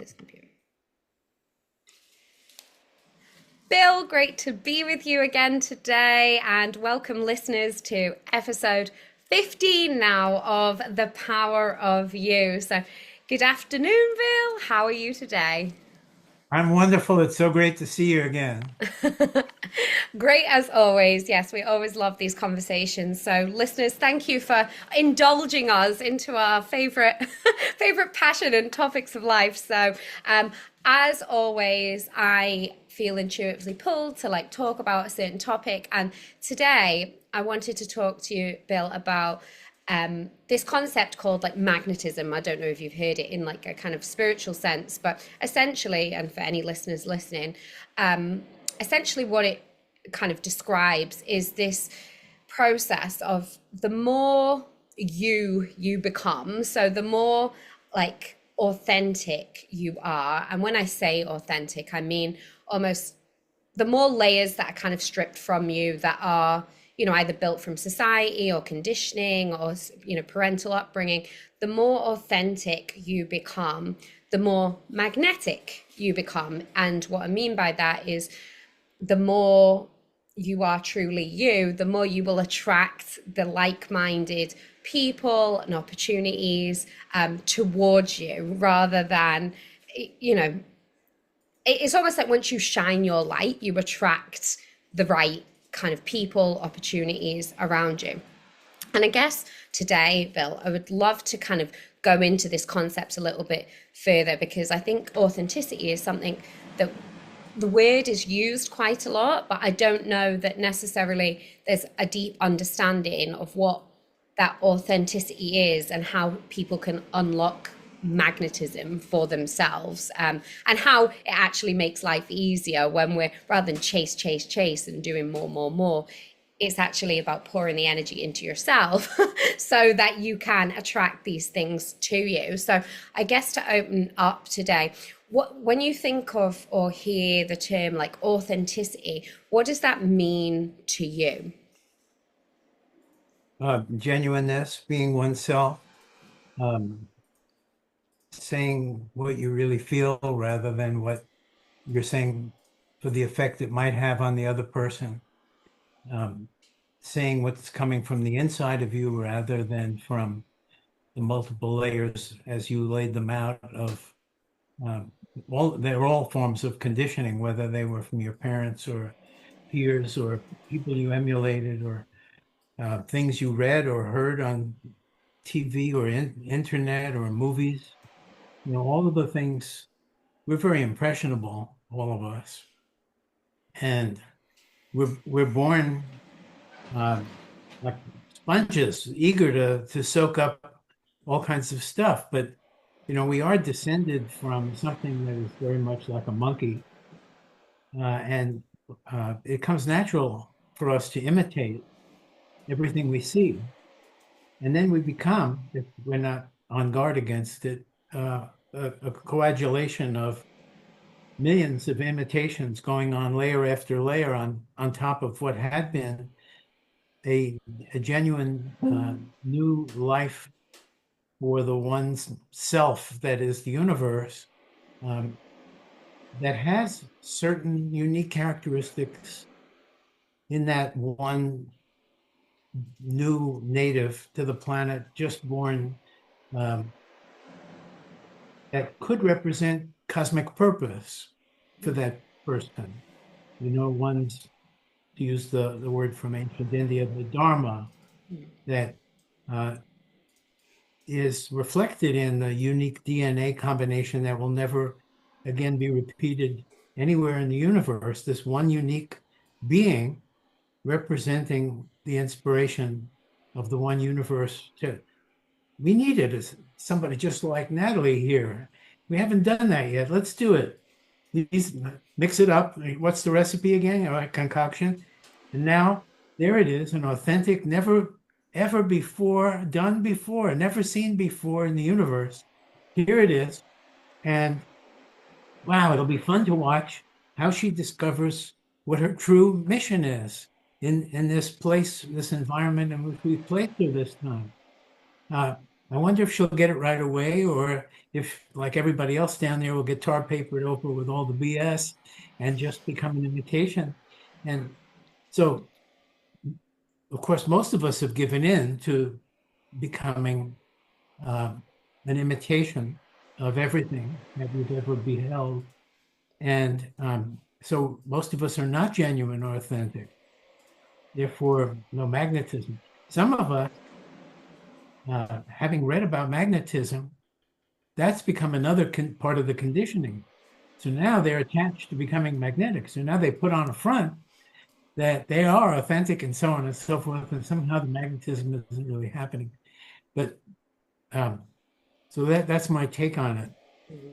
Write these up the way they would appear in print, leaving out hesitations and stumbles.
this computer. Bill, great to be with you again today, and welcome listeners to episode 15 now of The Power of You. So, good afternoon, Bill. How are you today? I'm wonderful. It's so great to see you again. Great as always. Yes, we always love these conversations. So, listeners, thank you for indulging us into our favorite favorite passion and topics of life. So, as always, I feel intuitively pulled to talk about a certain topic, and today I wanted to talk to you, Bill, about this concept called magnetism. I don't know if you've heard it in a kind of spiritual sense, but essentially, and for any listeners listening, essentially what it kind of describes is this process of the more you become, so the more authentic you are. And when I say authentic, I mean almost the more layers that are kind of stripped from you, that are either built from society or conditioning or parental upbringing. The more authentic you become, the more magnetic you become. And what I mean by that is the more you are truly you, the more you will attract the like-minded people and opportunities towards you, rather than, it's almost like once you shine your light, you attract the right kind of people, opportunities around you. And I guess today, Bill, I would love to kind of go into this concept a little bit further, because I think authenticity is something that the word is used quite a lot, but I don't know that necessarily there's a deep understanding of what that authenticity is and how people can unlock magnetism for themselves, and how it actually makes life easier when we're, rather than chase and doing more, it's actually about pouring the energy into yourself so that you can attract these things to you. So I guess to open up today, when you think of or hear the term authenticity, what does that mean to you? Genuineness, being oneself, um, saying what you really feel rather than what you're saying for the effect it might have on the other person. Um, Saying what's coming from the inside of you rather than from the multiple layers as you laid them out of um, they're all forms of conditioning, whether they were from your parents or peers or people you emulated or things you read or heard on TV or internet or movies. All of the things, we're very impressionable, all of us. And we're born uh, like sponges, eager to soak up all kinds of stuff. But, we are descended from something that is very much like a monkey. And it comes natural for us to imitate everything we see. And then we become, if we're not on guard against it, a coagulation of millions of imitations going on layer after layer on top of what had been a, a genuine new life for the one's self that is the universe, um, that has certain unique characteristics in that one new native to the planet, just born, um, that could represent cosmic purpose for that person. One's, to use the word from ancient India, the Dharma, that uh, is reflected in the unique DNA combination that will never again be repeated anywhere in the universe. This one unique being representing the inspiration of the one universe. We needed somebody just like Natalie here. We haven't done that yet. Let's do it. These, mix it up. What's the recipe again? All right, concoction. And now there it is, an authentic, never ever before done before, never seen before in the universe. Here it is. And wow, it'll be fun to watch how she discovers what her true mission is in this place, this environment in which we've placed her this time. Uh, I wonder if she'll get it right away, or if, like everybody else down there, will get tar papered over with all the BS and just become an imitation. And so, of course, most of us have given in to becoming um, an imitation of everything that we've ever beheld. And so most of us are not genuine or authentic, therefore, no magnetism. Some of us, having read about magnetism, that's become another part of the conditioning. So now they're attached to becoming magnetic. So now they put on a front that they are authentic and so on and so forth. And somehow the magnetism isn't really happening. But so that's my take on it,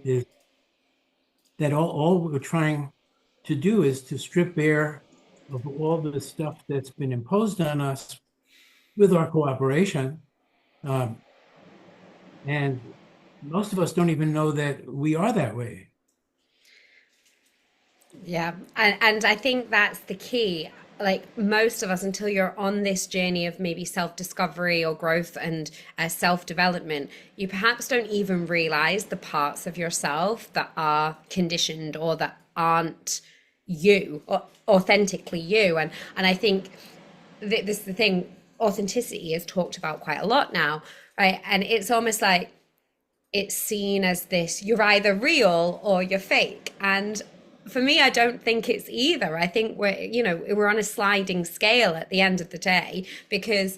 is that all we're trying to do is to strip bare of all the stuff that's been imposed on us with our cooperation. And most of us don't even know that we are that way. Yeah. And I think that's the key. Like most of us, until you're on this journey of maybe self discovery or growth and self development, you perhaps don't even realize the parts of yourself that are conditioned or that aren't you or authentically you. And I think this is the thing, authenticity is talked about quite a lot now, right? And it's almost like it's seen as this, you're either real or you're fake. And for me, I don't think it's either. I think we're on a sliding scale at the end of the day, because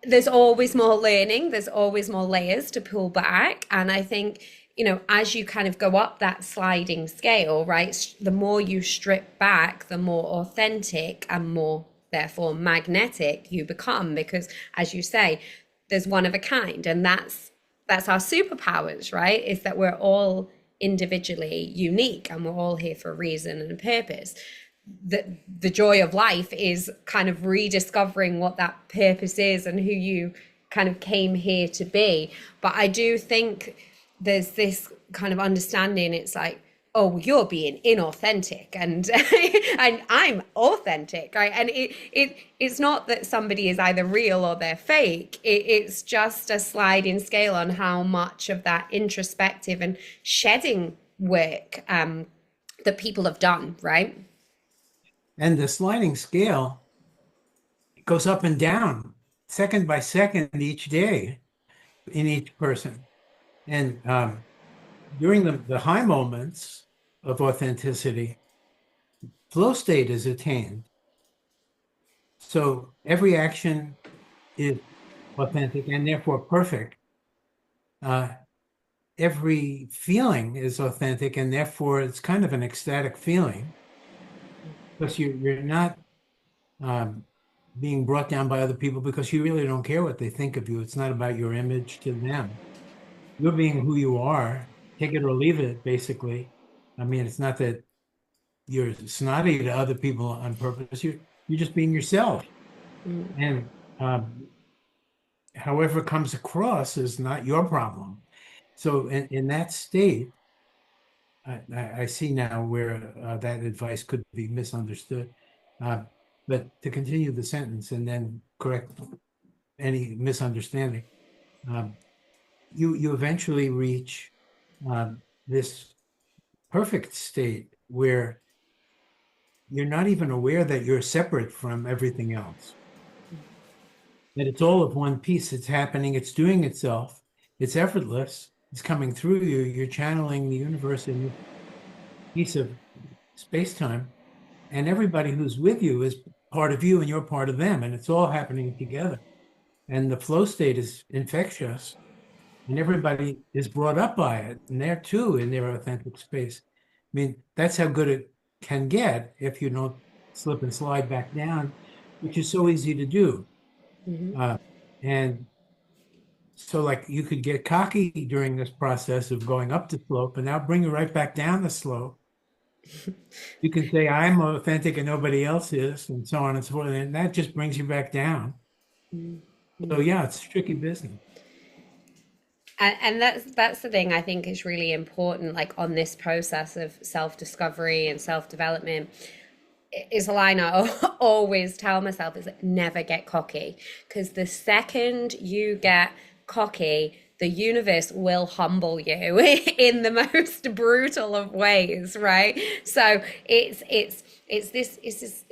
there's always more learning, there's always more layers to pull back. And I think, as you kind of go up that sliding scale, right, the more you strip back, the more authentic and more, therefore, magnetic you become. Because, as you say, there's one of a kind. And that's our superpowers, right? Is that we're all individually unique and we're all here for a reason and a purpose. The joy of life is kind of rediscovering what that purpose is and who you kind of came here to be. But I do think there's this kind of understanding, it's like, oh, you're being inauthentic and and I'm authentic, right? And it's not that somebody is either real or they're fake. It's just a sliding scale on how much of that introspective and shedding work that people have done, right? And the sliding scale goes up and down second by second each day in each person. And during the high moments of authenticity, flow state is attained. So every action is authentic and therefore perfect. Every feeling is authentic and therefore it's kind of an ecstatic feeling, because you're not being brought down by other people, because you really don't care what they think of you. It's not about your image to them. You're being who you are, take it or leave it, basically. I mean, it's not that you're snotty to other people on purpose. You're just being yourself. And however it comes across is not your problem. So in that state, I see now where that advice could be misunderstood. But to continue the sentence and then correct any misunderstanding, you eventually reach this perfect state where you're not even aware that you're separate from everything else. That it's all of one piece. It's happening. It's doing itself. It's effortless. It's coming through you. You're channeling the universe in this piece of space-time. And everybody who's with you is part of you and you're part of them. And it's all happening together. And the flow state is infectious. And everybody is brought up by it. And they're too in their authentic space. I mean, that's how good it can get if you don't slip and slide back down, which is so easy to do. And so, like, you could get cocky during this process of going up the slope, and now bring you right back down the slope. You can say, I'm authentic and nobody else is, and so on and so forth. And that just brings you back down. So, yeah, it's tricky business. And that's the thing I think is really important, like on this process of self-discovery and self-development, is a line I always tell myself, is never get cocky. Because the second you get cocky, the universe will humble you in the most brutal of ways, right? So it's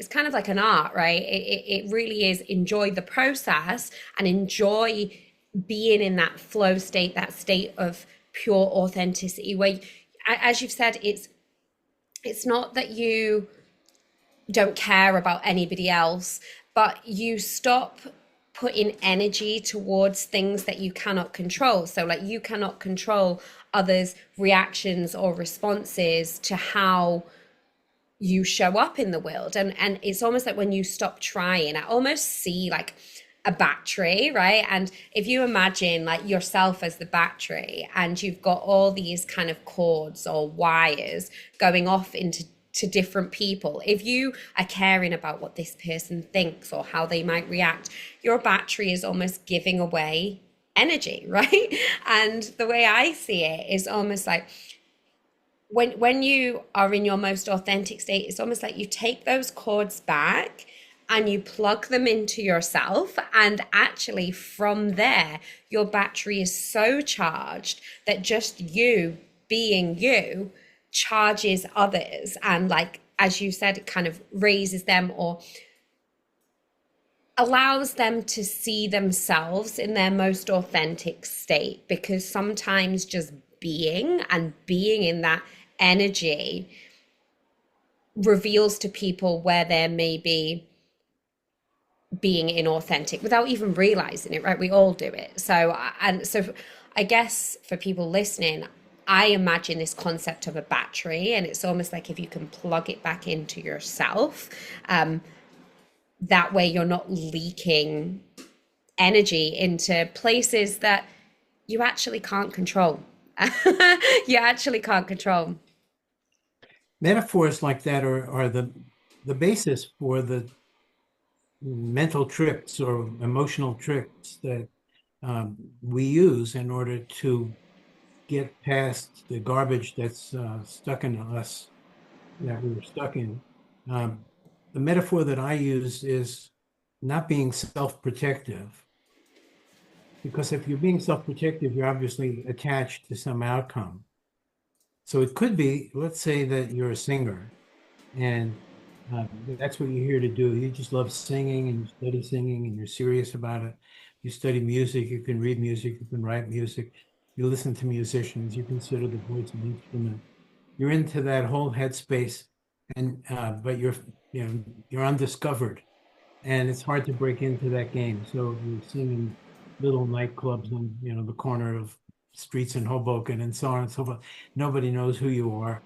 kind of like an art, right? It really is. Enjoy the process and enjoy being in that flow state, that state of pure authenticity, where, as you've said, it's not that you don't care about anybody else, but you stop putting energy towards things that you cannot control. So like, you cannot control others' reactions or responses to how you show up in the world. And it's almost like when you stop trying, I almost see like a battery, right? And if you imagine like yourself as the battery, and you've got all these kind of cords or wires going off into different people, if you are caring about what this person thinks or how they might react, your battery is almost giving away energy, right? And the way I see it is almost like, when you are in your most authentic state, it's almost like you take those cords back and you plug them into yourself, and actually from there your battery is so charged that just you being you charges others, and like, as you said, it kind of raises them or allows them to see themselves in their most authentic state. Because sometimes just being in that energy reveals to people where there may be being inauthentic without even realizing it, right? We all do it. So I guess for people listening, I imagine this concept of a battery, and it's almost like if you can plug it back into yourself, that way you're not leaking energy into places that you actually can't control. You actually can't control. Metaphors like that are the basis for the mental tricks or emotional tricks that we use in order to get past the garbage that's stuck in us, that we were stuck in. The metaphor that I use is not being self-protective, because if you're being self-protective, you're obviously attached to some outcome. So it could be, let's say that you're a singer, and that's what you're here to do. You just love singing, and you study singing, and you're serious about it. You study music, you can read music, you can write music, you listen to musicians, you consider the voice an instrument. You're into that whole headspace, and but you're undiscovered, and it's hard to break into that game. So you sing in little nightclubs on the corner of streets in Hoboken and so on and so forth. Nobody knows who you are.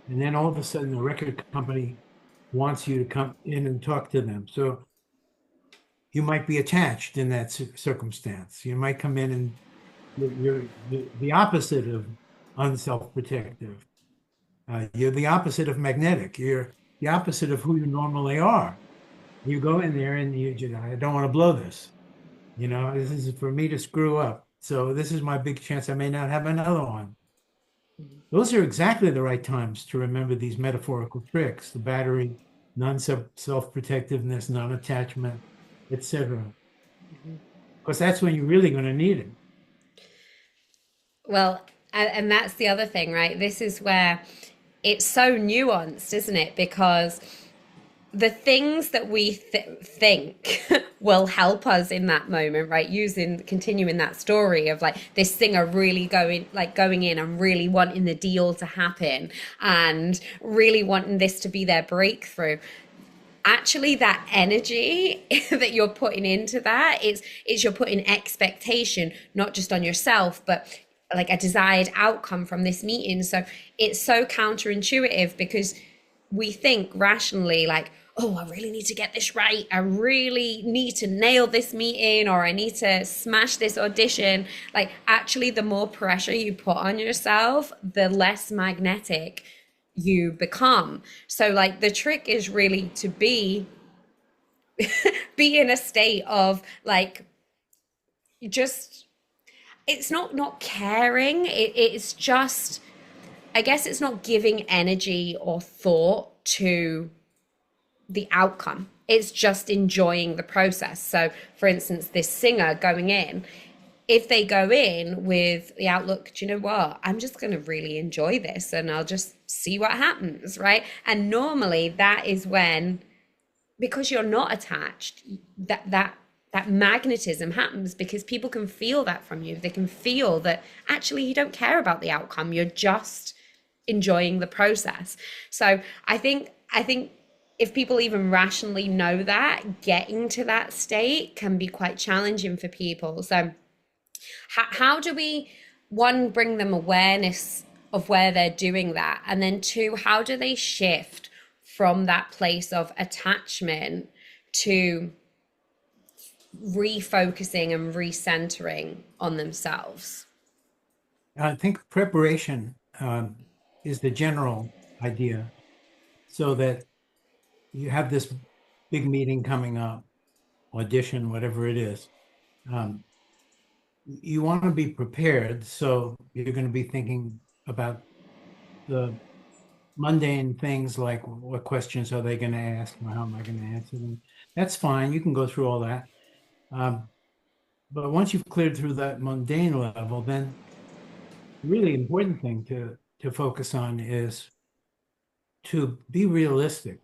And then all of a sudden the record company wants you to come in and talk to them. So you might be attached in that circumstance. You might come in and you're the opposite of unself-protective. You're the opposite of magnetic. You're the opposite of who you normally are. You go in there and I don't want to blow this. This is for me to screw up. So this is my big chance. I may not have another one. Those are exactly the right times to remember these metaphorical tricks: the battery, non-self-protectiveness, non-attachment, etc. Because that's when you're really going to need it. Well, and that's the other thing, right? This is where it's so nuanced, isn't it? Because the things that we think will help us in that moment, right? Continuing that story of like this singer really going in and really wanting the deal to happen and really wanting this to be their breakthrough. Actually, that energy that you're putting into that is you're putting expectation, not just on yourself, but like a desired outcome from this meeting. So it's so counterintuitive, because we think rationally like, oh, I really need to get this right. I really need to nail this meeting, or I need to smash this audition. Like, actually, the more pressure you put on yourself, the less magnetic you become. So like, the trick is really to be in a state of like, just, it's not caring. It's just, I guess it's not giving energy or thought to the outcome. It's just enjoying the process. So for instance, this singer going in, if they go in with the outlook, do you know what? I'm just going to really enjoy this and I'll just see what happens, right? And normally that is when, because you're not attached, that magnetism happens, because people can feel that from you. They can feel that actually you don't care about the outcome. You're just enjoying the process. So I think if people even rationally know that, getting to that state can be quite challenging for people. So how do we, one, bring them awareness of where they're doing that, and then two, how do they shift from that place of attachment to refocusing and recentering on themselves? I think preparation is the general idea, so that you have this big meeting coming up, audition, whatever it is. You want to be prepared, so you're going to be thinking about the mundane things like what questions are they going to ask, or how am I going to answer them. That's fine. You can go through all that. But once you've cleared through that mundane level, then the really important thing to focus on is to be realistic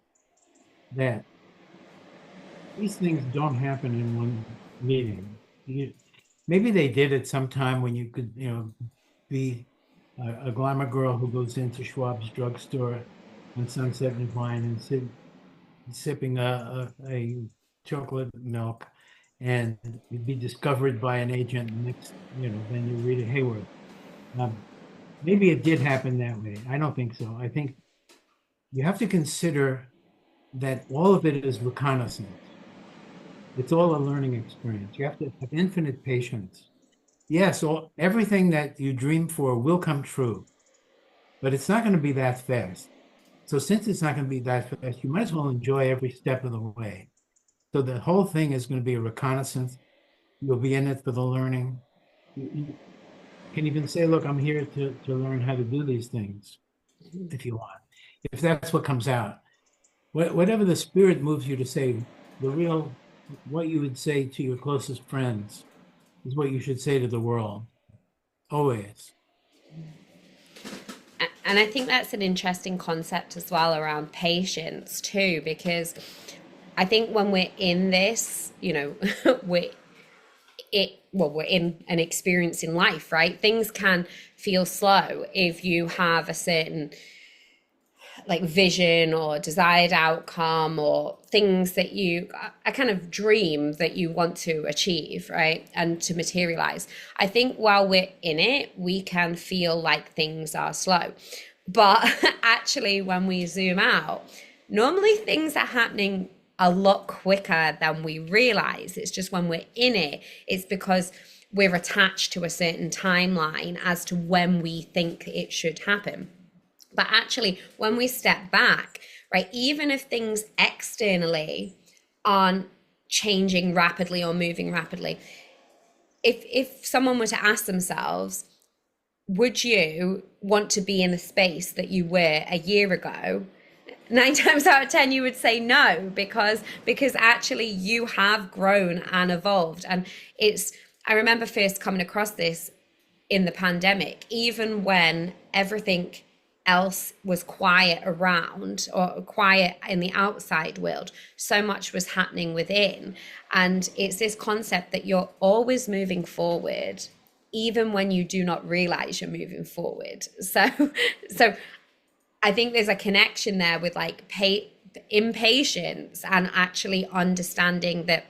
that these things don't happen in one meeting. Maybe they did at some time when you could, be a glamour girl who goes into Schwab's drugstore on Sunset and Vine and sipping a chocolate milk, and you'd be discovered by an agent next, then you read it, Hayward. Maybe it did happen that way. I don't think so. I think you have to consider that all of it is reconnaissance. It's all a learning experience. You have to have infinite patience. Yes, everything that you dream for will come true, but it's not going to be that fast. So since it's not going to be that fast, you might as well enjoy every step of the way. So the whole thing is going to be a reconnaissance. You'll be in it for the learning. You can even say, look, I'm here to learn how to do these things, if you want, if that's what comes out. Whatever the spirit moves you to say, what you would say to your closest friends is what you should say to the world, always. And I think that's an interesting concept as well around patience too, because I think when we're in this, we're in an experience in life, right? Things can feel slow if you have a certain like vision or desired outcome, or things that a kind of dream that you want to achieve, right? And to materialize. I think while we're in it, we can feel like things are slow. But actually, when we zoom out, normally things are happening a lot quicker than we realize. It's just when we're in it, it's because we're attached to a certain timeline as to when we think it should happen. But actually, when we step back, right, even if things externally aren't changing rapidly or moving rapidly, if someone were to ask themselves, would you want to be in the space that you were a year ago? 9 times out of 10, you would say no, because actually you have grown and evolved. And I remember first coming across this in the pandemic, even when everything else was quiet around, or quiet in the outside world, so much was happening within. And it's this concept that you're always moving forward, even when you do not realize you're moving forward. So I think there's a connection there with like impatience and actually understanding that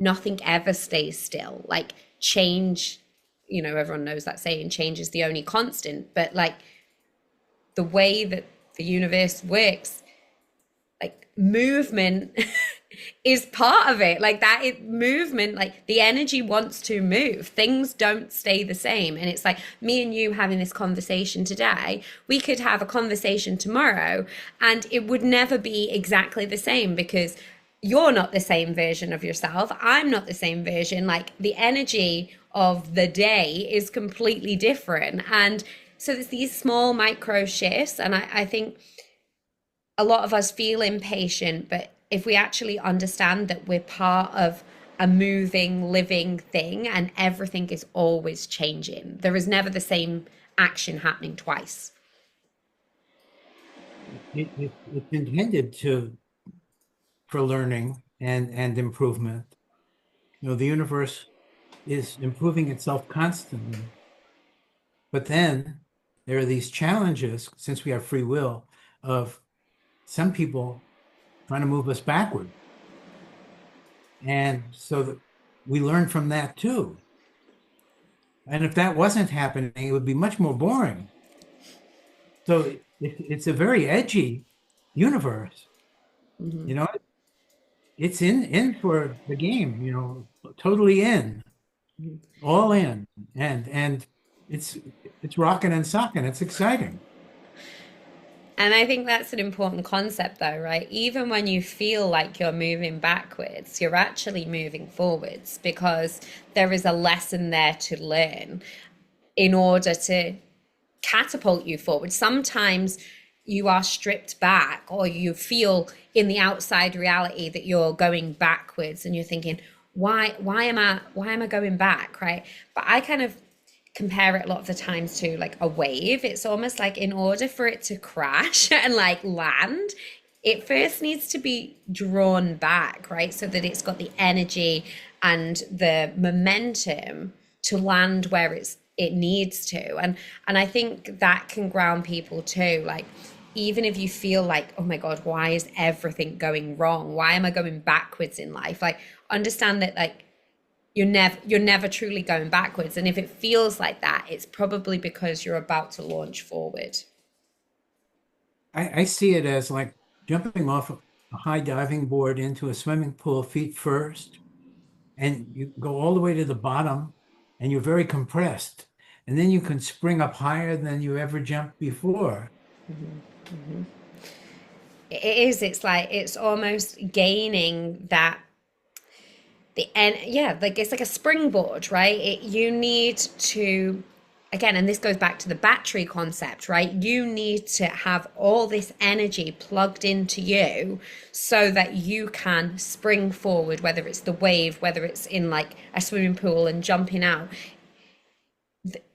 nothing ever stays still. Like change, everyone knows that saying, change is the only constant, but like the way that the universe works, like movement is part of it. Like movement, like the energy wants to move. Things don't stay the same. And it's like me and you having this conversation today, we could have a conversation tomorrow and it would never be exactly the same, because you're not the same version of yourself. I'm not the same version. Like the energy of the day is completely different. And so there's these small micro shifts. And I think a lot of us feel impatient, but if we actually understand that we're part of a moving, living thing, and everything is always changing. There is never the same action happening twice. It's intended to for learning and improvement. You know, the universe is improving itself constantly. But then there are these challenges, since we have free will, of some people trying to move us backward. And so that we learn from that too. And if that wasn't happening, it would be much more boring. So it's a very edgy universe. Mm-hmm. You know, it's in for the game, you know, totally in, all in. And it's it's rocking and socking. It's exciting. And I think that's an important concept, though, right? Even when you feel like you're moving backwards, you're actually moving forwards because there is a lesson there to learn in order to catapult you forward. Sometimes you are stripped back, or you feel in the outside reality that you're going backwards, and you're thinking, why am I going back, right? But I kind of compare it a lot of the times to like a wave. It's almost like in order for it to crash and like land, it first needs to be drawn back, right? So that it's got the energy and the momentum to land where it needs to. And I think that can ground people too. Like, even if you feel like, oh my God, why is everything going wrong? Why am I going backwards in life? Like, understand that like you're never truly going backwards. And if it feels like that, it's probably because you're about to launch forward. I see it as like jumping off a high diving board into a swimming pool feet first, and you go all the way to the bottom, and you're very compressed. And then you can spring up higher than you ever jumped before. It is, it's like it's almost gaining that the and yeah, like it's like a springboard, right? You need to, again, and this goes back to the battery concept, right? You need to have all this energy plugged into you so that you can spring forward, whether it's the wave, whether it's in like a swimming pool and jumping out.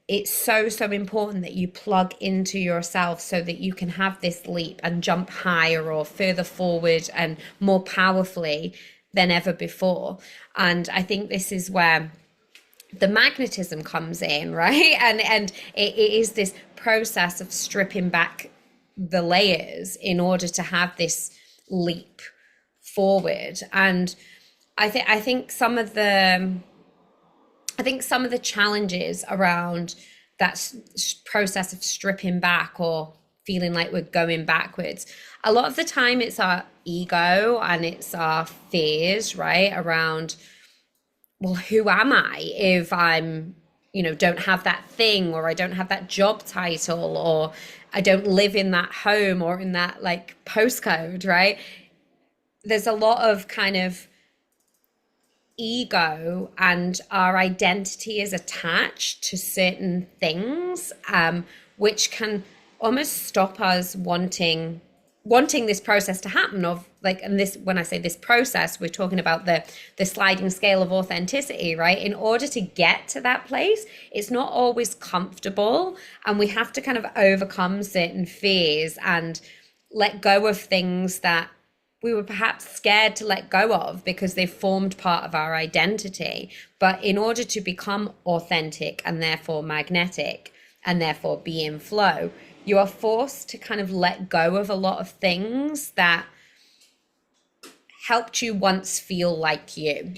It's so important that you plug into yourself so that you can have this leap and jump higher or further forward and more powerfully than ever before. And I think this is where the magnetism comes in, right? And it is this process of stripping back the layers in order to have this leap forward. And I think some of the challenges around that process of stripping back or feeling like we're going backwards, a lot of the time it's our ego and it's our fears, right? Around, well, who am I if I'm, don't have that thing, or I don't have that job title, or I don't live in that home or in that like postcode, right? There's a lot of kind of ego, and our identity is attached to certain things, which can almost stop us wanting this process to happen. Of like, and this, when I say this process, we're talking about the sliding scale of authenticity, right? In order to get to that place, it's not always comfortable, and we have to kind of overcome certain fears and let go of things that we were perhaps scared to let go of because they formed part of our identity. But in order to become authentic and therefore magnetic and therefore be in flow, you are forced to kind of let go of a lot of things that helped you once feel like you.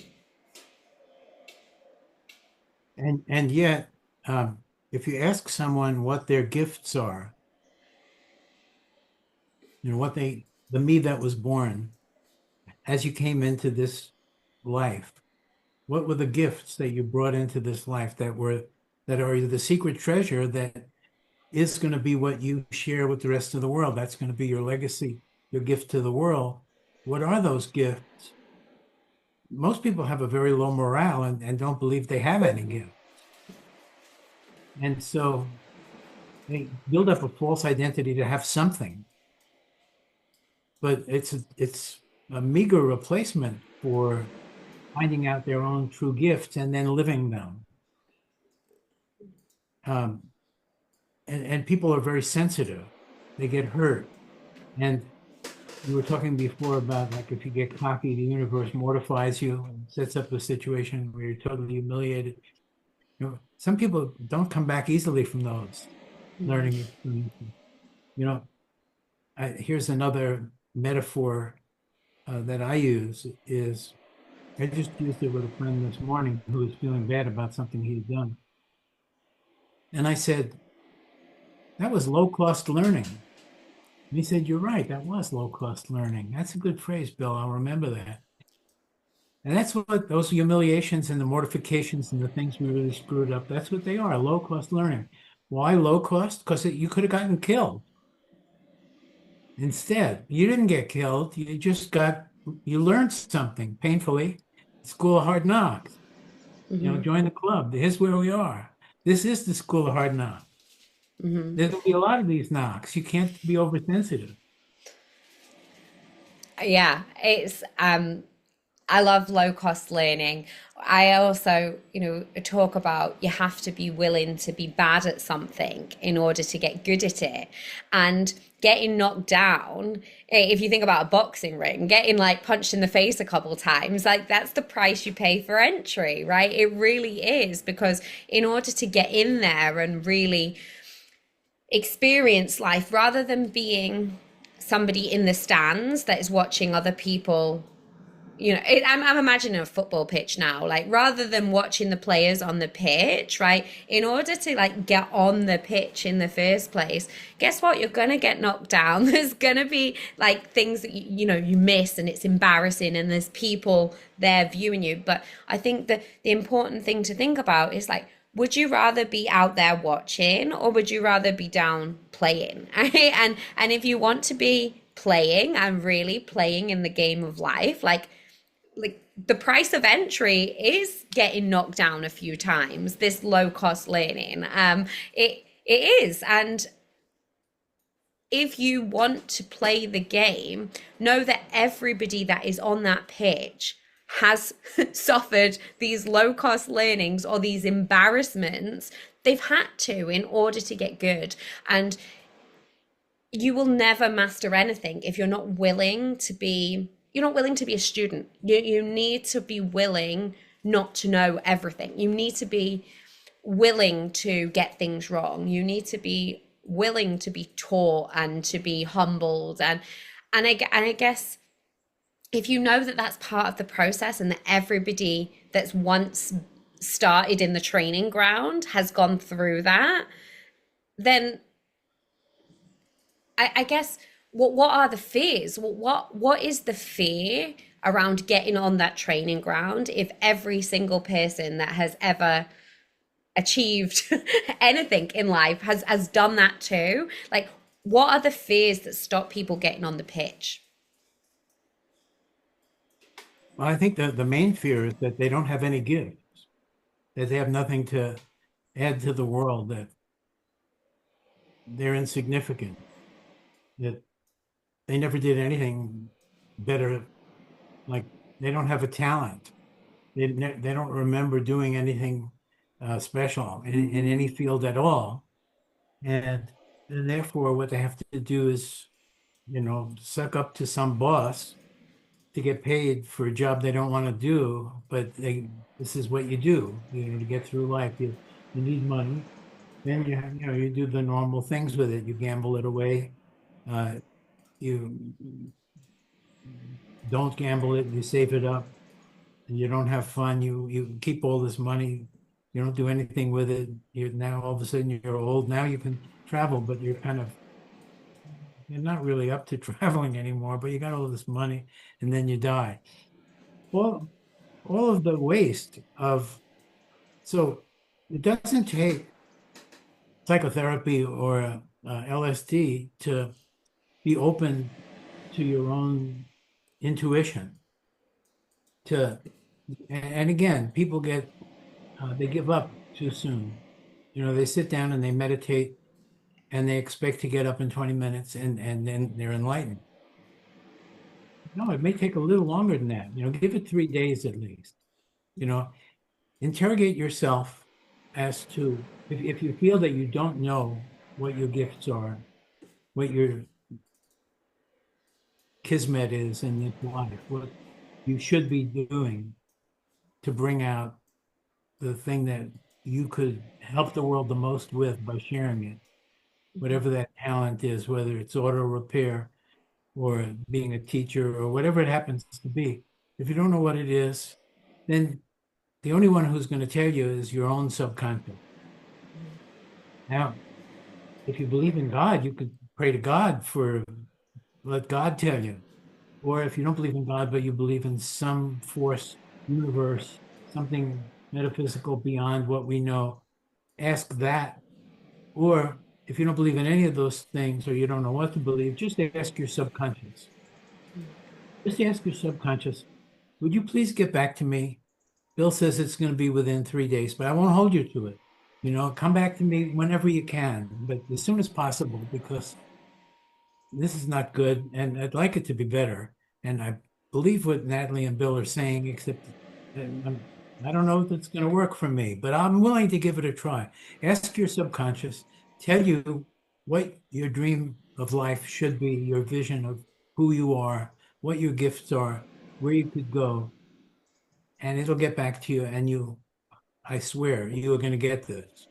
And yet, if you ask someone what their gifts are, you know, the me that was born as you came into this life, what were the gifts that you brought into this life that are the secret treasure that is going to be what you share with the rest of the world? That's going to be your legacy, your gift to the world. What are those gifts? Most people have a very low morale and don't believe they have any gift. And so they build up a false identity to have something, but it's a meager replacement for finding out their own true gifts and then living them. Um, and people are very sensitive. They get hurt. And you were talking before about like if you get cocky, the universe mortifies you and sets up a situation where you're totally humiliated. You know, some people don't come back easily from those learning experiences. You know, here's another metaphor that I use is I just used it with a friend this morning who was feeling bad about something he'd done. And I said, that was low cost learning. And he said, you're right, that was low cost learning. That's a good phrase, Bill. I'll remember that. And that's what those humiliations and the mortifications and the things we really screwed up, that's what they are, low cost learning. Why low cost? Because you could have gotten killed. Instead, you didn't get killed. You learned something painfully. School of Hard Knocks. Join the club. Here's where we are. This is the School of Hard Knocks. There's going to be a lot of these knocks. You can't be oversensitive. Yeah, it's I love low cost learning. I also, talk about you have to be willing to be bad at something in order to get good at it. And getting knocked down, if you think about a boxing ring, getting like punched in the face a couple times, like that's the price you pay for entry, right? It really is, because in order to get in there and really experience life, rather than being somebody in the stands that is watching other people, I'm imagining a football pitch now, like rather than watching the players on the pitch, right? In order to like get on the pitch in the first place, guess what? You're going to get knocked down. There's going to be like things that, you miss, and it's embarrassing, and there's people there viewing you. But I think that the important thing to think about is like, would you rather be out there watching, or would you rather be down playing? And if you want to be playing and really playing in the game of life, like the price of entry is getting knocked down a few times, this low cost learning. It is. And if you want to play the game, know that everybody that is on that pitch has suffered these low cost learnings or these embarrassments. They've had to in order to get good. And you will never master anything if you're not willing to be a student. You need to be willing not to know everything. You need to be willing to get things wrong. You need to be willing to be taught and to be humbled. And I guess if you know that that's part of the process, and that everybody that's once started in the training ground has gone through that, then I guess what are the fears? What is the fear around getting on that training ground if every single person that has ever achieved anything in life has done that too? Like, what are the fears that stop people getting on the pitch? Well, I think the main fear is that they don't have any gifts, that they have nothing to add to the world, that they're insignificant, that they never did anything better. Like they don't have a talent. They don't remember doing anything special in any field at all. And therefore, what they have to do is, suck up to some boss to get paid for a job they don't want to do. But this is what you do, to get through life. You need money. Then you do the normal things with it. You gamble it away. You don't gamble it. You save it up, and you don't have fun. You keep all this money. You don't do anything with it. You're now all of a sudden you're old. Now you can travel, but you're not really up to traveling anymore. But you got all this money, and then you die. Well, all of the waste of so it doesn't take psychotherapy or LSD to be open to your own intuition. And again, people they give up too soon. They sit down and they meditate and they expect to get up in 20 minutes and then they're enlightened. No, it may take a little longer than that. Give it 3 days at least. You know, interrogate yourself as to if you feel that you don't know what your gifts are, what your kismet is in this life, what you should be doing to bring out the thing that you could help the world the most with by sharing it, whatever that talent is, whether it's auto repair or being a teacher or whatever it happens to be. If you don't know what it is, then the only one who's going to tell you is your own subconscious. Now, if you believe in God, you could pray to God for let God tell you. Or if you don't believe in God, but you believe in some force, universe, something metaphysical beyond what we know, ask that. Or if you don't believe in any of those things or you don't know what to believe, just ask your subconscious. Just ask your subconscious, would you please get back to me? Bill says it's going to be within 3 days, but I won't hold you to it. Come back to me whenever you can, but as soon as possible, because this is not good, and I'd like it to be better. And I believe what Natalie and Bill are saying, except I don't know if it's going to work for me, but I'm willing to give it a try. Ask your subconscious, tell you what your dream of life should be, your vision of who you are, what your gifts are, where you could go, and it'll get back to you. And I swear, you are going to get this.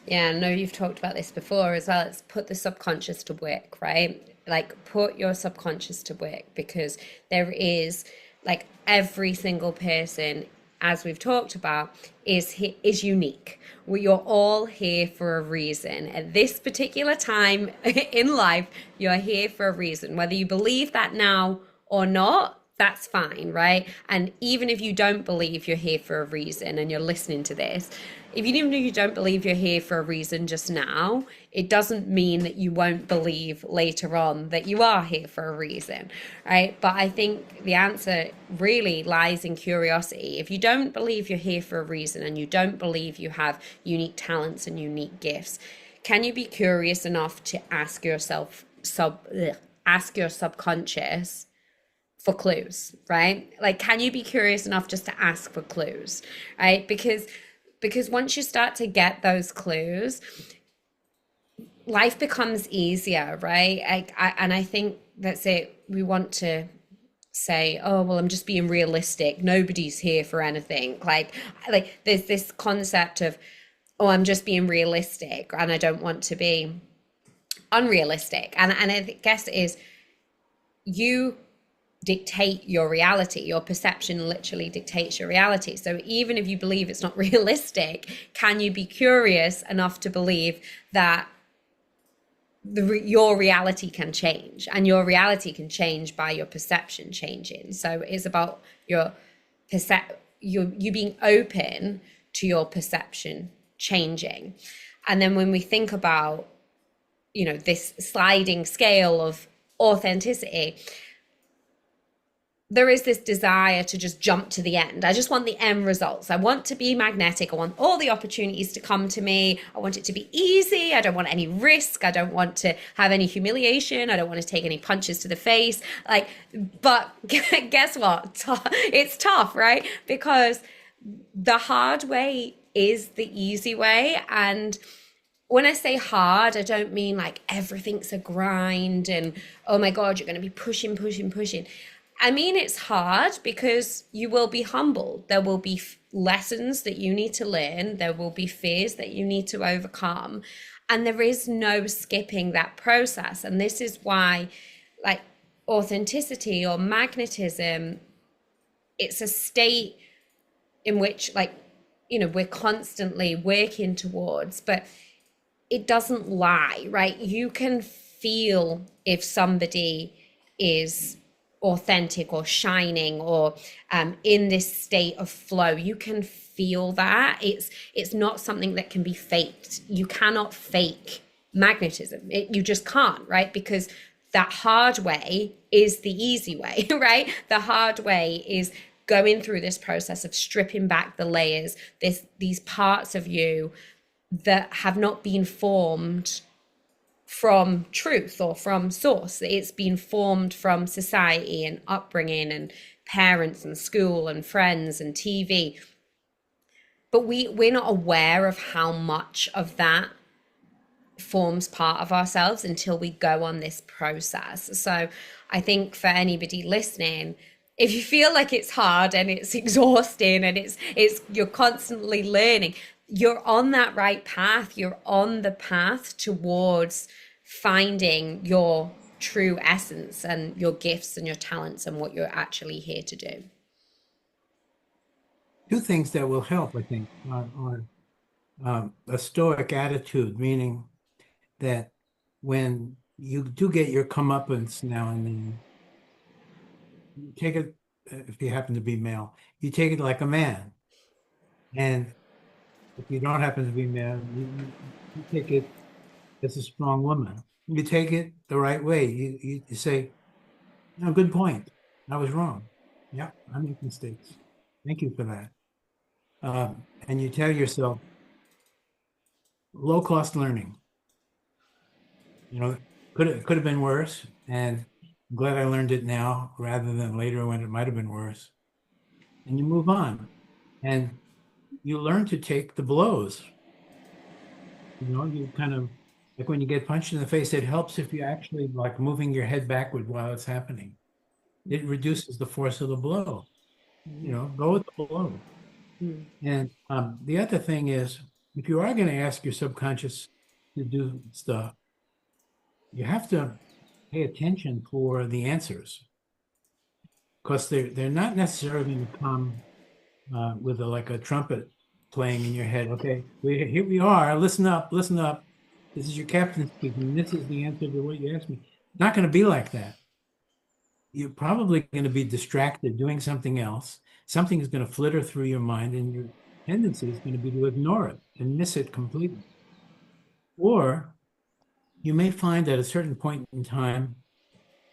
Yeah, I know you've talked about this before as well. It's put the subconscious to work, right? Like put your subconscious to work, because there is like every single person, as we've talked about, is unique. You're all here for a reason. At this particular time in life, you're here for a reason. Whether you believe that now or not, that's fine, right? And even if you don't believe you're here for a reason and you're listening to this, if you even if you don't believe you're here for a reason just now, it doesn't mean that you won't believe later on that you are here for a reason, right? But I think the answer really lies in curiosity. If you don't believe you're here for a reason and you don't believe you have unique talents and unique gifts, can you be curious enough to ask your subconscious for clues, right? Like, can you be curious enough just to ask for clues, right? Because once you start to get those clues, life becomes easier, right? And I think that's it. We want to say, oh, well, I'm just being realistic. Nobody's here for anything. Like there's this concept of, oh, I'm just being realistic and I don't want to be unrealistic. And I guess it is you dictate your reality. Your perception literally dictates your reality. So even if you believe it's not realistic, can you be curious enough to believe that your reality can change, and your reality can change by your perception changing? So it's about your you being open to your perception changing. And then when we think about, this sliding scale of authenticity, there is this desire to just jump to the end. I just want the end results. I want to be magnetic. I want all the opportunities to come to me. I want it to be easy. I don't want any risk. I don't want to have any humiliation. I don't want to take any punches to the face. But guess what? It's tough, right? Because the hard way is the easy way. And when I say hard, I don't mean like everything's a grind and, oh my God, you're going to be pushing. I mean, it's hard because you will be humbled. There will be lessons that you need to learn. There will be fears that you need to overcome. And there is no skipping that process. And this is why, like, authenticity or magnetism, it's a state in which, we're constantly working towards, but it doesn't lie, right? You can feel if somebody is authentic or shining or in this state of flow. You can feel that. It's not something that can be faked. You cannot fake magnetism. You just can't, right? Because that hard way is the easy way, right? The hard way is going through this process of stripping back the layers, these parts of you that have not been formed from truth or from source. It's been formed from society and upbringing and parents and school and friends and TV. But we're not aware of how much of that forms part of ourselves until we go on this process. So I think for anybody listening, if you feel like it's hard and it's exhausting and it's you're constantly learning, you're on that right path. You're on the path towards finding your true essence and your gifts and your talents and what you're actually here to do. Two things that will help, I think, a stoic attitude, meaning that when you do get your comeuppance now and then, you take it, if you happen to be male, you take it like a man. And if you don't happen to be male, you take it as a strong woman. You take it the right way. You say, no, good point. I was wrong. Yeah, I make mistakes. Thank you for that. And you tell yourself, low-cost learning. Could have been worse, and I'm glad I learned it now rather than later when it might have been worse. And you move on, and you learn to take the blows. You kind of like when you get punched in the face, it helps if you actually like moving your head backward while it's happening. It reduces the force of the blow. Go with the blow. And the other thing is, if you are going to ask your subconscious to do stuff, you have to pay attention for the answers, because they're not necessarily going to come with like a trumpet playing in your head. Okay, here we are. Listen up, listen up. This is your captain speaking. This is the answer to what you asked me. It's not going to be like that. You're probably going to be distracted doing something else. Something is going to flitter through your mind, and your tendency is going to be to ignore it and miss it completely. Or you may find at a certain point in time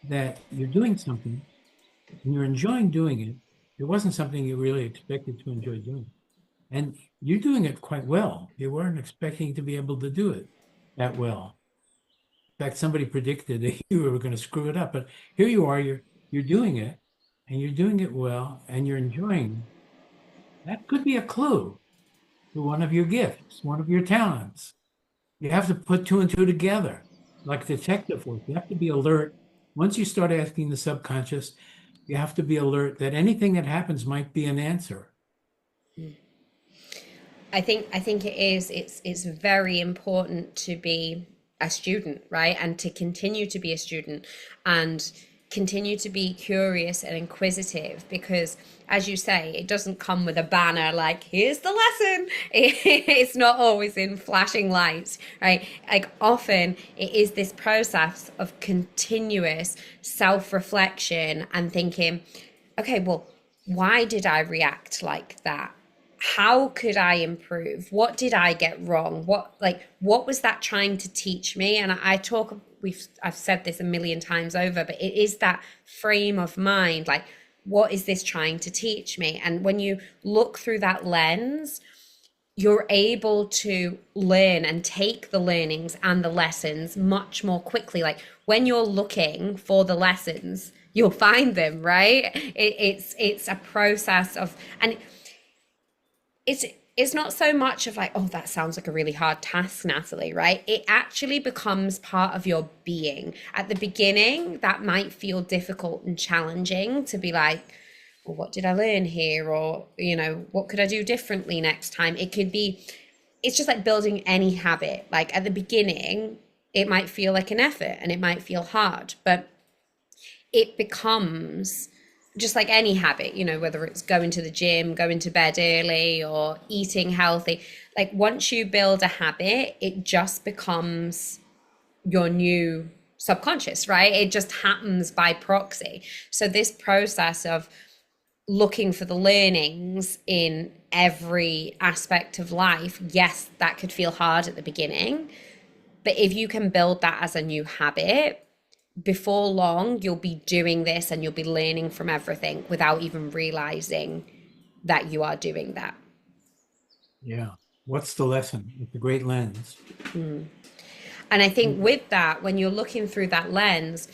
that you're doing something and you're enjoying doing it. It wasn't something you really expected to enjoy doing. And you're doing it quite well. You weren't expecting to be able to do it that well. In fact, somebody predicted that you were going to screw it up, but here you are, you're doing it, and you're doing it well, and you're enjoying it. That could be a clue to one of your gifts, one of your talents. You have to put two and two together, like detective work. You have to be alert. Once you start asking the subconscious, you have to be alert that anything that happens might be an answer. I think it is. It's very important to be a student, right? And to continue to be a student and continue to be curious and inquisitive, because as you say, it doesn't come with a banner like, here's the lesson. It's not always in flashing lights, right? Like often it is this process of continuous self-reflection and thinking, okay, well, why did I react like that? How could I improve? What did I get wrong? What was that trying to teach me? And I've said this a million times over, but it is that frame of mind, like, what is this trying to teach me? And when you look through that lens, you're able to learn and take the learnings and the lessons much more quickly. Like when you're looking for the lessons, you'll find them, right? It's a process of, and it's not so much of like, oh, that sounds like a really hard task, Natalie, right? It actually becomes part of your being. At the beginning, that might feel difficult and challenging to be like, well, what did I learn here? Or, what could I do differently next time? It's just like building any habit. Like at the beginning, it might feel like an effort and it might feel hard, but it becomes just like any habit, whether it's going to the gym, going to bed early, or eating healthy. Like once you build a habit, it just becomes your new subconscious, right? It just happens by proxy. So this process of looking for the learnings in every aspect of life, yes, that could feel hard at the beginning, but if you can build that as a new habit, before long, you'll be doing this and you'll be learning from everything without even realizing that you are doing that. Yeah. What's the lesson? It's a great lens. And I think with that, when you're looking through that lens,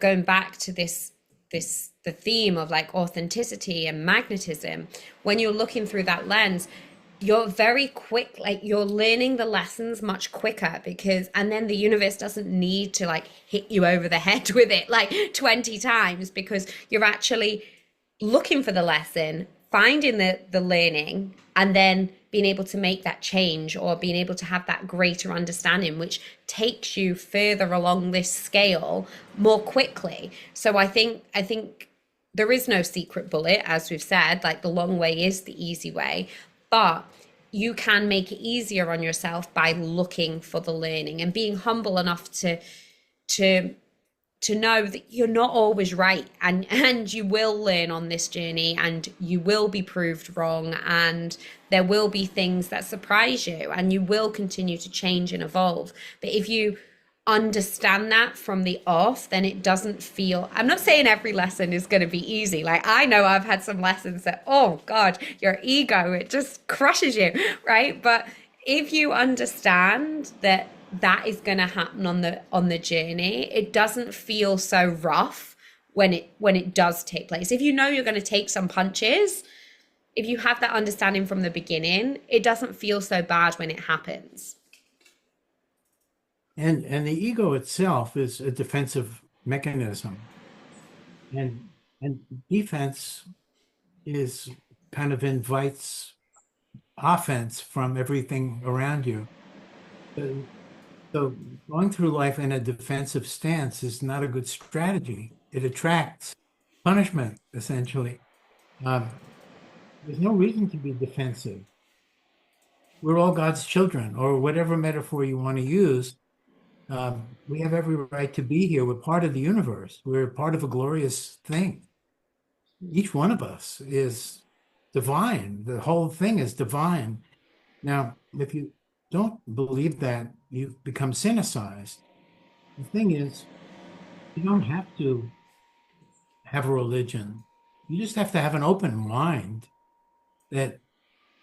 going back to this the theme of like authenticity and magnetism, when you're looking through that lens, you're very quick, like you're learning the lessons much quicker, because and then the universe doesn't need to like hit you over the head with it like 20 times, because you're actually looking for the lesson, finding the learning, and then being able to make that change, or being able to have that greater understanding, which takes you further along this scale more quickly. So I think there is no secret bullet, as we've said, like the long way is the easy way, but you can make it easier on yourself by looking for the learning and being humble enough to to know that you're not always right, and you will learn on this journey, and you will be proved wrong, and there will be things that surprise you, and you will continue to change and evolve. But if you understand that from the off, then it doesn't feel, I'm not saying every lesson is going to be easy. Like I know I've had some lessons that, oh God, your ego, it just crushes you, right? But if you understand that that is going to happen on the journey, it doesn't feel so rough when it does take place. If you know you're going to take some punches, if you have that understanding from the beginning, it doesn't feel so bad when it happens. And the ego itself is a defensive mechanism. And defense is kind of invites offense from everything around you. So going through life in a defensive stance is not a good strategy. It attracts punishment, essentially. There's no reason to be defensive. We're all God's children, or whatever metaphor you want to use. We have every right to be here. We're part of the universe. We're part of a glorious thing. Each one of us is divine. The whole thing is divine. Now, if you don't believe that, you become cynicized. The thing is, you don't have to have a religion. You just have to have an open mind that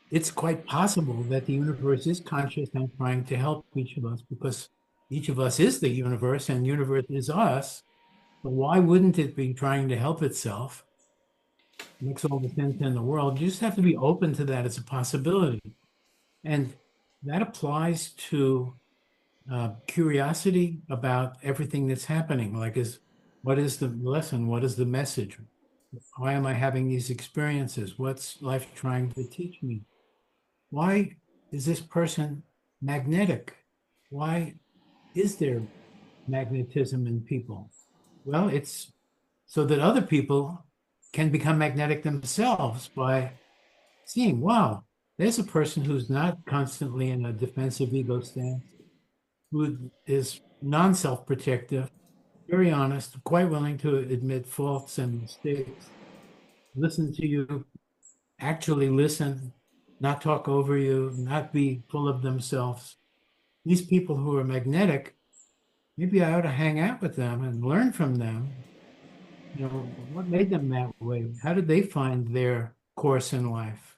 it's quite possible that the universe is conscious and trying to help each of us, because each of us is the universe and the universe is us. But why wouldn't it be trying to help itself? It makes all the sense in the world. You just have to be open to that as a possibility. And that applies to curiosity about everything that's happening. Like, what is the lesson? What is the message? Why am I having these experiences? What's life trying to teach me? Why is this person magnetic? Why is there magnetism in people? Well, it's so that other people can become magnetic themselves by seeing, wow, there's a person who's not constantly in a defensive ego stance, who is non-self-protective, very honest, quite willing to admit faults and mistakes, listen to you, actually listen, not talk over you, not be full of themselves. These people who are magnetic, maybe I ought to hang out with them and learn from them. You know, what made them that way? How did they find their course in life?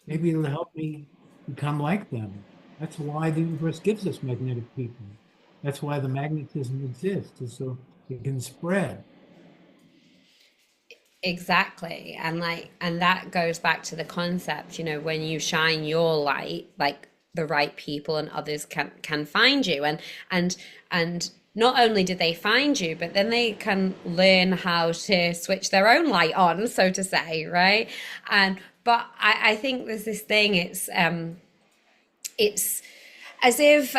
Maybe it'll help me become like them. That's why the universe gives us magnetic people. That's why the magnetism exists, is so it can spread. Exactly. And that goes back to the concept, when you shine your light, like the right people and others can find you. And not only do they find you, but then they can learn how to switch their own light on, so to say, right? And but I think there's this thing, it's as if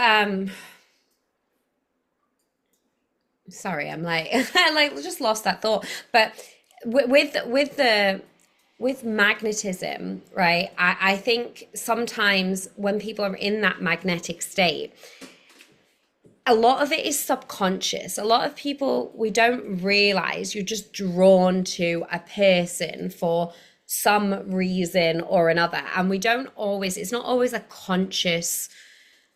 sorry, I'm like I like just lost that thought. But with magnetism, right? I think sometimes when people are in that magnetic state, a lot of it is subconscious. A lot of people, we don't realize you're just drawn to a person for some reason or another. And we don't always, it's not always a conscious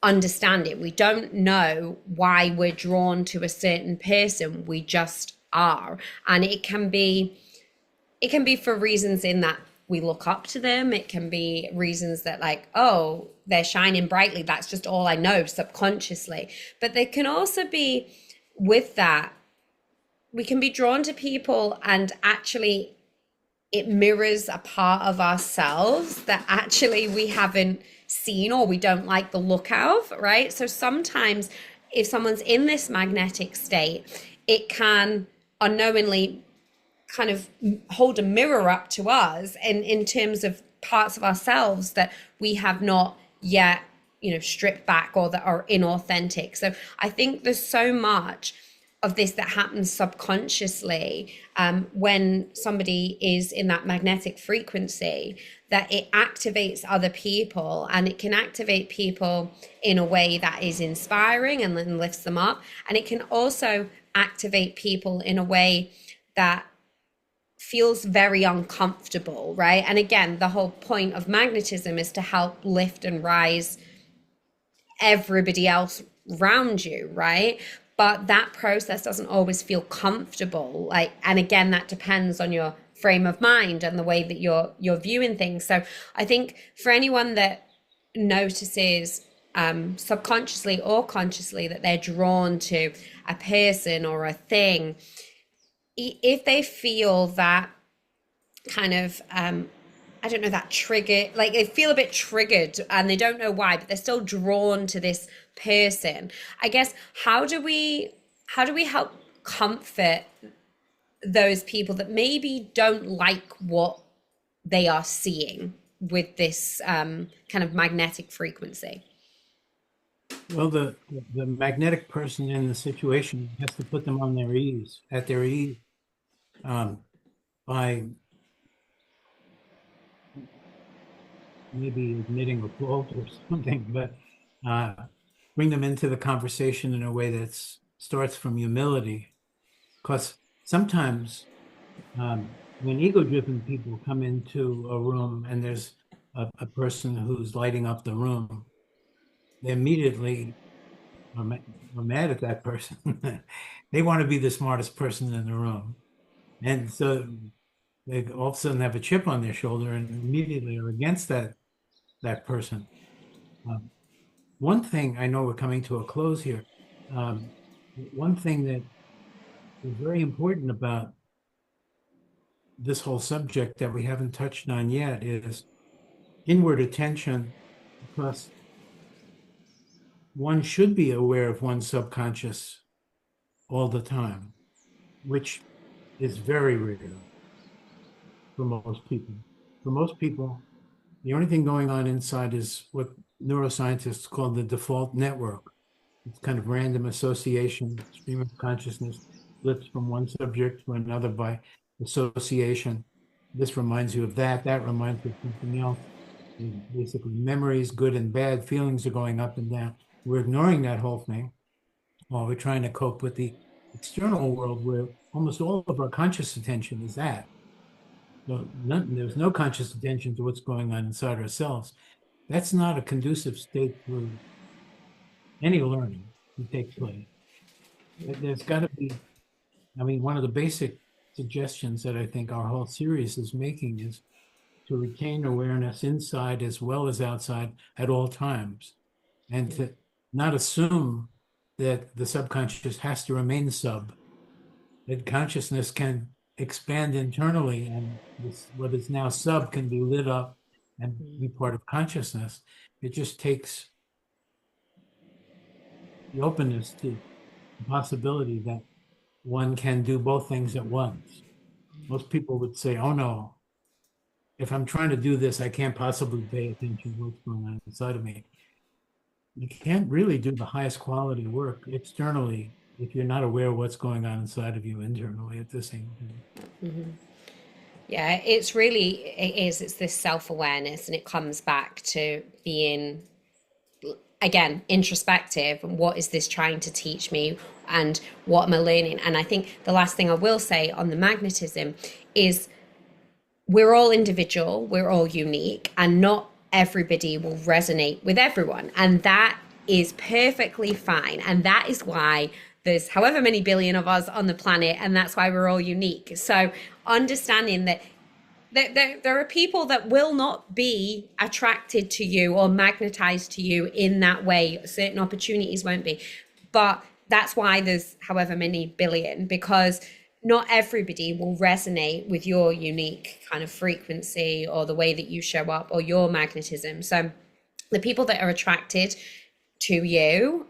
understanding. We don't know why we're drawn to a certain person. We just are. And it can be for reasons in that we look up to them. It can be reasons that, like, oh, they're shining brightly. That's just all I know subconsciously. But there can also be with that we can be drawn to people, and actually it mirrors a part of ourselves that actually we haven't seen or we don't like the look of, right? So sometimes if someone's in this magnetic state, it can unknowingly kind of hold a mirror up to us in terms of parts of ourselves that we have not yet, stripped back or that are inauthentic. So I think there's so much of this that happens subconsciously when somebody is in that magnetic frequency, that it activates other people, and it can activate people in a way that is inspiring and then lifts them up. And it can also activate people in a way that feels very uncomfortable, right? And again, the whole point of magnetism is to help lift and rise everybody else around you, right? But that process doesn't always feel comfortable. Like, and again, that depends on your frame of mind and the way that you're viewing things. So I think for anyone that notices subconsciously or consciously that they're drawn to a person or a thing, if they feel that kind of I don't know, that trigger, like they feel a bit triggered and they don't know why, but they're still drawn to this person, I guess, how do we help comfort those people that maybe don't like what they are seeing with this kind of magnetic frequency? Well, the magnetic person in the situation has to put them on their ease, at their ease, by maybe admitting a fault or something, but bring them into the conversation in a way that starts from humility. Because sometimes when ego-driven people come into a room and there's a person who's lighting up the room, they immediately are mad at that person. They want to be the smartest person in the room. And so they all of a sudden have a chip on their shoulder and immediately are against that person. Um, One thing, I know we're coming to a close here. One thing that is very important about this whole subject that we haven't touched on yet is inward attention, because one should be aware of one's subconscious all the time, which is very rare for most people. For most people, the only thing going on inside is what neuroscientists call the default network. It's kind of random association, stream of consciousness flips from one subject to another by association. This reminds you of that, that reminds you of something else. And basically, memories, good and bad, feelings are going up and down. We're ignoring that whole thing while we're trying to cope with the external world where almost all of our conscious attention is at. So there's no conscious attention to what's going on inside ourselves. That's not a conducive state for any learning to take place. There's got to be, I mean, one of the basic suggestions that I think our whole series is making is to retain awareness inside as well as outside at all times, and to not assume that the subconscious has to remain sub, that consciousness can expand internally, and what is now sub can be lit up and be part of consciousness. It just takes the openness to the possibility that one can do both things at once. Most people would say, oh no, if I'm trying to do this, I can't possibly pay attention to what's going on inside of me. You can't really do the highest quality work externally if you're not aware of what's going on inside of you internally at the same time. Yeah, it's this self-awareness, and it comes back to being, again, introspective, and what is this trying to teach me and what am I learning? And I think the last thing I will say on the magnetism is we're all individual, we're all unique, and not everybody will resonate with everyone. And that is perfectly fine. And that is why there's however many billion of us on the planet, and that's why we're all unique. So understanding that there are people that will not be attracted to you or magnetized to you in that way. Certain opportunities won't be. But that's why there's however many billion, because not everybody will resonate with your unique kind of frequency or the way that you show up or your magnetism. So the people that are attracted to you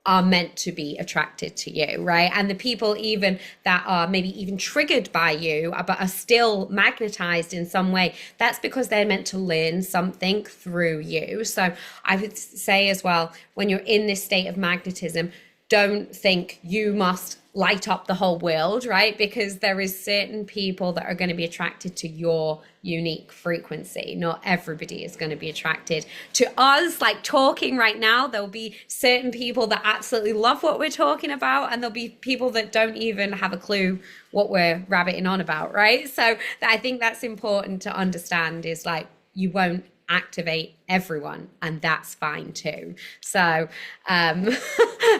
are meant to be attracted to you, right? And the people even that are maybe even triggered by you, but are still magnetized in some way, that's because they're meant to learn something through you. So I would say as well, when you're in this state of magnetism, don't think you must light up the whole world, right? Because there is certain people that are going to be attracted to your unique frequency. Not everybody is going to be attracted to us. Like talking right now, there'll be certain people that absolutely love what we're talking about, and there'll be people that don't even have a clue what we're rabbiting on about, right? So I think that's important to understand, is like, you won't activate everyone, and that's fine too. So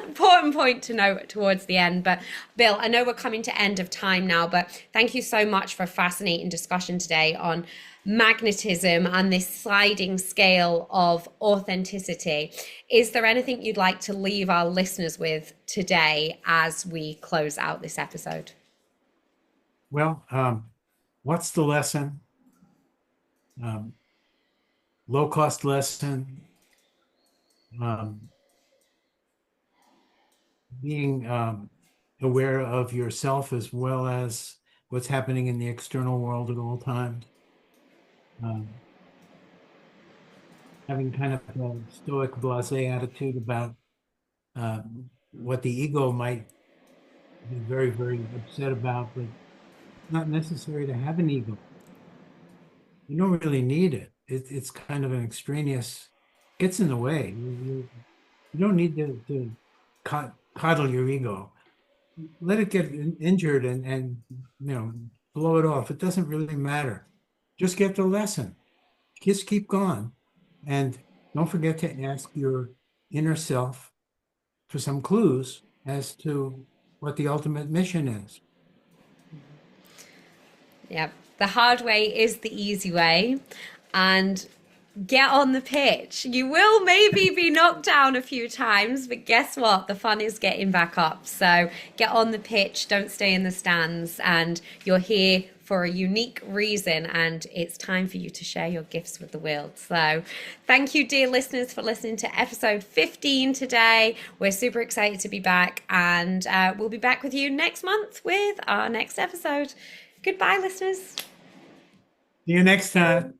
important point to note towards the end. But Bill, I know we're coming to end of time now, but thank you so much for a fascinating discussion today on magnetism and this sliding scale of authenticity. Is there anything you'd like to leave our listeners with today as we close out this episode? Well, what's the lesson? Low cost lesson. Um, being aware of yourself as well as what's happening in the external world at all times. Um, having kind of a stoic, blasé attitude about what the ego might be very, very upset about, but not necessary to have an ego. You don't really need it. It's kind of an extraneous, gets in the way. You don't need to coddle your ego. Let it get injured and blow it off. It doesn't really matter. Just get the lesson. Just keep going. And don't forget to ask your inner self for some clues as to what the ultimate mission is. Yeah, the hard way is the easy way. And get on the pitch. You will maybe be knocked down a few times, but guess what? The fun is getting back up. So get on the pitch, don't stay in the stands, and you're here for a unique reason, and it's time for you to share your gifts with the world. So thank you, dear listeners, for listening to episode 15 today. We're super excited to be back, and we'll be back with you next month with our next episode. Goodbye, listeners. See you next time.